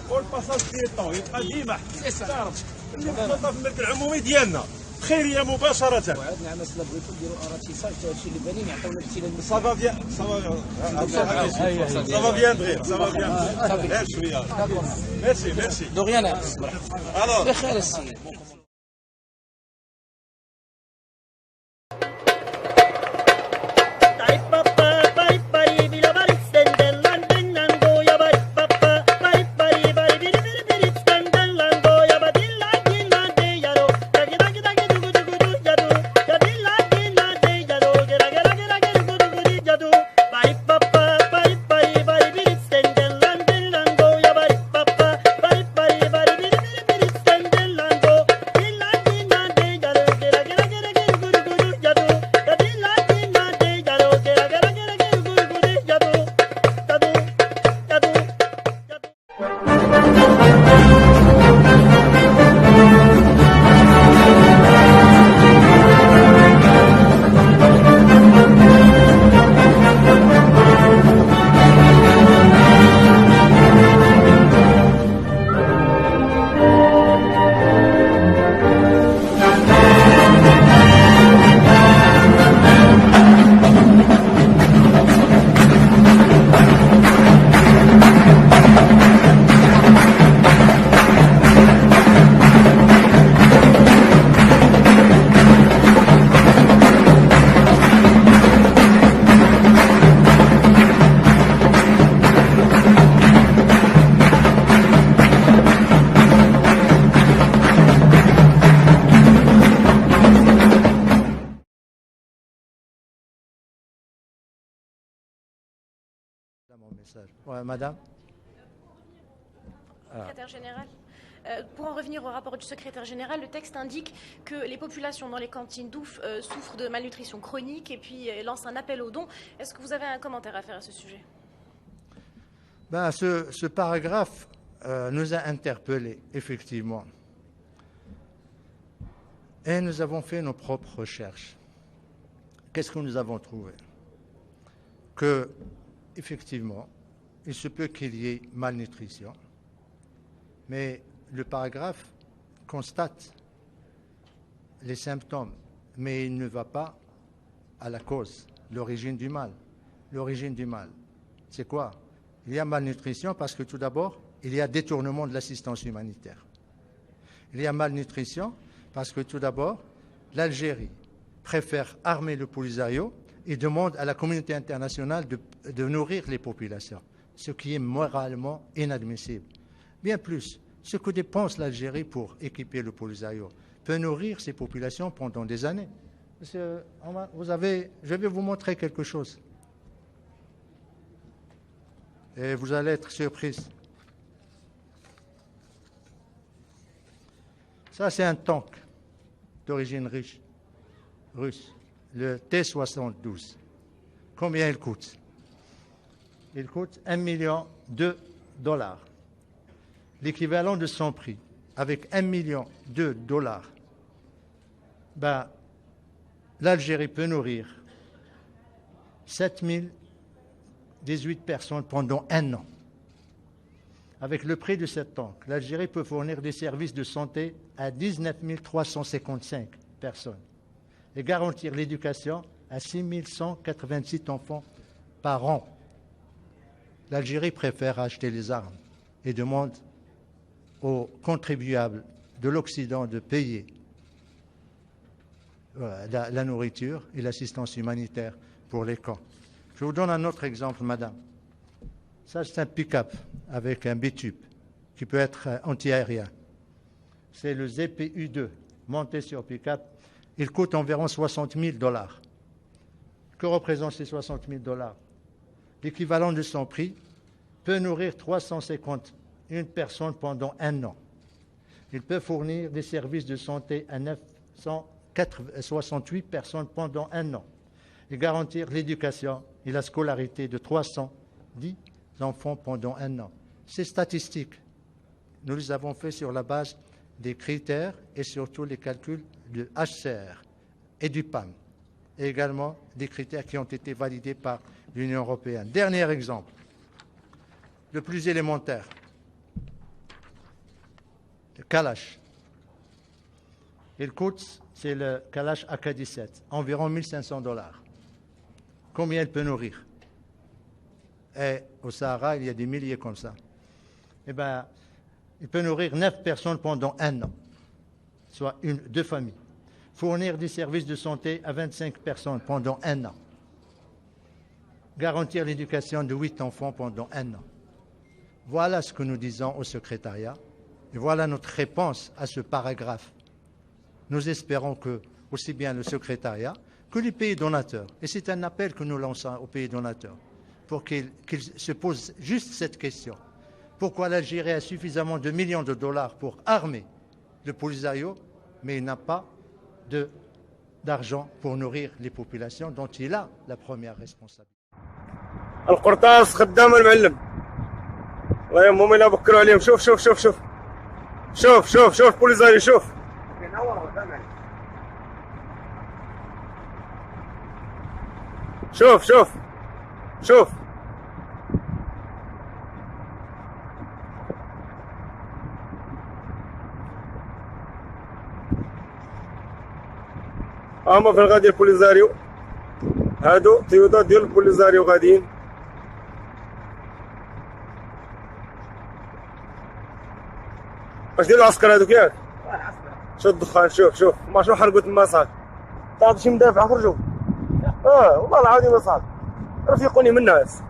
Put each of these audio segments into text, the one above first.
والباساج بيطون يبقى ديما تعرف اللي محطوطه في الملك العمومي ديالنا خيريه مباشره. وعدنا على مسألة بغيتو ديروا اراتيساج حتى هادشي اللي بانين يعطيونا الامثله صافا بيان صافا بيان دغيا صافا بيان غير شويه. ميرسي ميرسي دوغيانا الوغ بخير السيد. Mon message. Ouais, madame. Secrétaire général. Pour en revenir au rapport du secrétaire général, le texte indique que les populations dans les cantines d'Ouf souffrent de malnutrition chronique et puis lance un appel aux dons. Est-ce que vous avez un commentaire à faire à ce sujet? Ce paragraphe nous a interpellés, effectivement. Et nous avons fait nos propres recherches. Qu'est-ce que nous avons trouvé? Que, effectivement, il se peut qu'il y ait malnutrition, mais le paragraphe constate les symptômes, mais il ne va pas à la cause, l'origine du mal. L'origine du mal, c'est quoi? Il y a malnutrition parce que tout d'abord, il y a détournement de l'assistance humanitaire. Il y a malnutrition parce que tout d'abord, l'Algérie préfère armer le Polisario et demande à la communauté internationale de nourrir les populations, ce qui est moralement inadmissible. Bien plus, ce que dépense l'Algérie pour équiper le Polisario peut nourrir ces populations pendant des années. Je vais vous montrer quelque chose. Et vous allez être surpris. Ça, c'est un tank d'origine russe, le T-72. Combien il coûte? Il coûte 1 million de dollars. L'équivalent de son prix, avec 1 million de dollars, l'Algérie peut nourrir 7018 personnes pendant un an. Avec le prix de cet tank, l'Algérie peut fournir des services de santé à 19 355 personnes et garantir l'éducation à 6 186 enfants par an. L'Algérie préfère acheter les armes et demande aux contribuables de l'Occident de payer la nourriture et l'assistance humanitaire pour les camps. Je vous donne un autre exemple, madame. Ça, c'est un pick-up avec un bitube qui peut être anti-aérien. C'est le ZPU-2, monté sur pick-up. Il coûte environ 60 000 dollars. Que représentent ces 60 000 dollars? L'équivalent de son prix peut nourrir 351 personnes pendant un an. Il peut fournir des services de santé à 968 personnes pendant un an et garantir l'éducation et la scolarité de 310 enfants pendant un an. Ces statistiques, nous les avons faites sur la base des critères et surtout les calculs du HCR et du PAM, et également des critères qui ont été validés par l'Union européenne. Dernier exemple, le plus élémentaire. le Kalash. Il coûte, c'est le Kalash AK-17, environ $1 500. Combien il peut nourrir? Et au Sahara, il y a des milliers comme ça. Eh bien, il peut nourrir 9 personnes pendant 1 an, soit 2 familles. Fournir des services de santé à 25 personnes pendant 1 an. Garantir l'éducation de 8 enfants pendant 1 an. Voilà ce que nous disons au secrétariat et voilà notre réponse à ce paragraphe. Nous espérons que aussi bien le secrétariat que les pays donateurs, et c'est un appel que nous lançons aux pays donateurs, pour qu'ils se posent juste cette question. Pourquoi l'Algérie a suffisamment de millions de dollars pour armer le Polisario, mais il n'a pas d'argent pour nourrir les populations dont il a la première responsabilité. القرطاس خدام المعلم الله يهمهم الا بكروا عليهم شوف شوف شوف شوف شوف شوف شوف بوليزاري شوف شوف شوف شوف هما فين غادي البوليزاريو هادو طيودات ديال البوليزاريو غاديين واش ديال العسكر هادوك ياك شوف الدخان شوف شوف ما شنو حرقوا تما صاحبي طاح شي مدافع خرجوا والله العظيم اصاحبي رفيقوني من الناس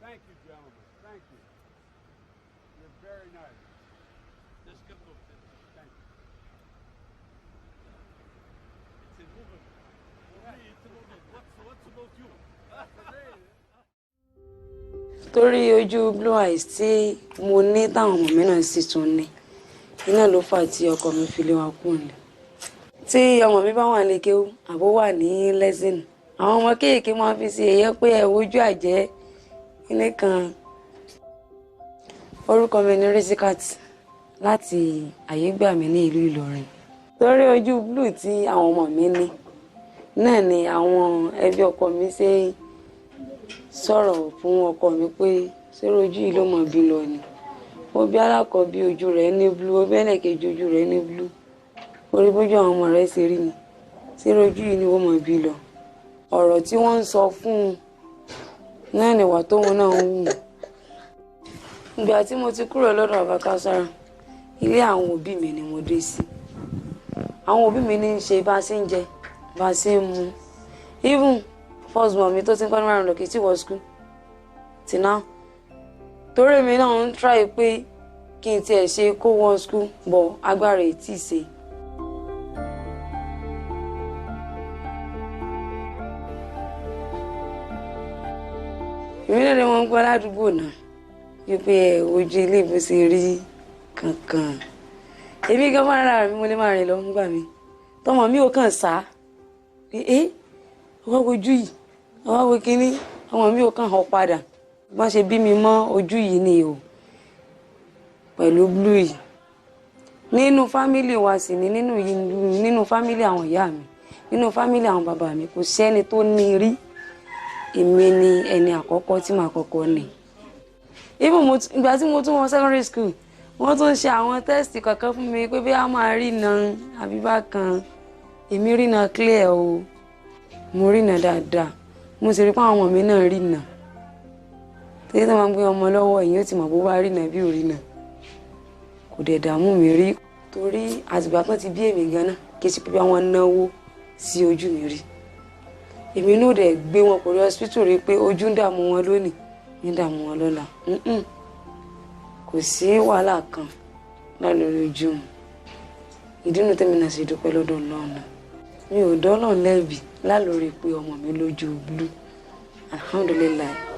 Thank you, gentlemen. Thank you. You're very nice. Thank you. It's important. For me, it's important. What's about you? Torí ojú blue eyes tí mo ní táwọn ọmọ mi náà sì tún ní iná ló fà tí ọkọ mi fi lé wa kúrò nílé. Tí ọmọ mi bá wà ní kéwú àbó wà ní lẹ́sìn àwọn ọmọ kéèké máa fi ṣe èyẹ pé ẹ wojú àjẹ́ ilé kan. Orúkọ mi ní Risikat láti Àyégbàmí ní ìlú Ìlọrin. Torí ojú blue tí àwọn ọmọ mi ní náà ni àwọn ẹbí ọkọ mi ṣe sọ̀rọ̀ fún ọkọ mi pé ṣé ojú yìí ló mọ̀ bí lọ ni. Òbí alákọ̀ọ́bí ojú rẹ̀ ní blue, òbí ẹlẹ́kejì ojú rẹ̀ ní blue. Orí bójú àwọn ọmọ rẹ̀ ṣe rí ni. Ṣé ojú yìí ni ó mọ̀ bí lọ. Ọ̀rọ̀ tí wọ́n ń sọ fún un náà ni wà tóun náà ń wù. Ìgbà tí mo ti kúrò lọ́dọ̀ Baba Kausara, ilé àwọn òbí mi ni mo dé sí. Àwọn òbí mi ní ṣe bá ṣe ń jẹ, bá ṣe ń mu. Even first born mi tó ti ń kọ́ ní márùn lókè tí wọ́n school. Till now. Torí mi náà ń try pé kí n tiẹ̀ ṣe kó wọ́n school bọ̀ agbára ẹ̀ tí ì ṣe. Èmi náà ni wọ́n ń gbọ́ ládùúgbò náà wípé ojú ilé ìbò ṣe rí kankan. Èmi gan máa ń rà mí mo lè máa rìn lọ nígbà mi. Tọmọ mi ò kàn sá pé ọwọ́ ojú yìí ọwọ́ wo kínní ọmọ mi ò kàn hàn padà. Wọ́n ṣe bí mi mọ́ ojú yìí ni o pẹ̀lú blue yìí. Nínú fámílì wa sì ni nínú fámílì àwọn ìyá mi nínú fámílì àwọn bàbá mi kò sẹ́ni tó ní rí. Èmi ni ẹni àkọ́kọ́ tí màá kọ́kọ́ ní. Even ìgbà tí mo tún wọ secondary school wọ́n tún ṣe àwọn test kankan fún mi pé bí a máa rí iná àbí bákan. Èmi rí iná clear o mo rí iná dáadáa mo sì rí pé àwọn ọmọ mi náà rí iná. Tẹ́lẹ̀ tí wọ́n máa ń gbé ọmọ lọ́wọ́ èyí ó ti mọ̀ bó bá rí iná bí ò rí iná. Kò dẹ̀ dààmú mi rí torí àtìgbà kan ti bí èmi gan náà kí ṣe pé bí wọ́n náwó sí ojú mi rí. Èmi náà dẹ̀ gbé wọn kò rí hospital rí pé ojú ń dààmú wọn lónìí ń dààmú wọn lọ́la. kò sí wàhálà kan lórí ojú wọn ìdí inú tèmi náà ṣe dúpẹ́ lọ́dọ̀ Ọlọ́run mi ò dọ́lọ́run lẹ́bi lálórí pé ọmọ mi lójú blue alhamdulillah.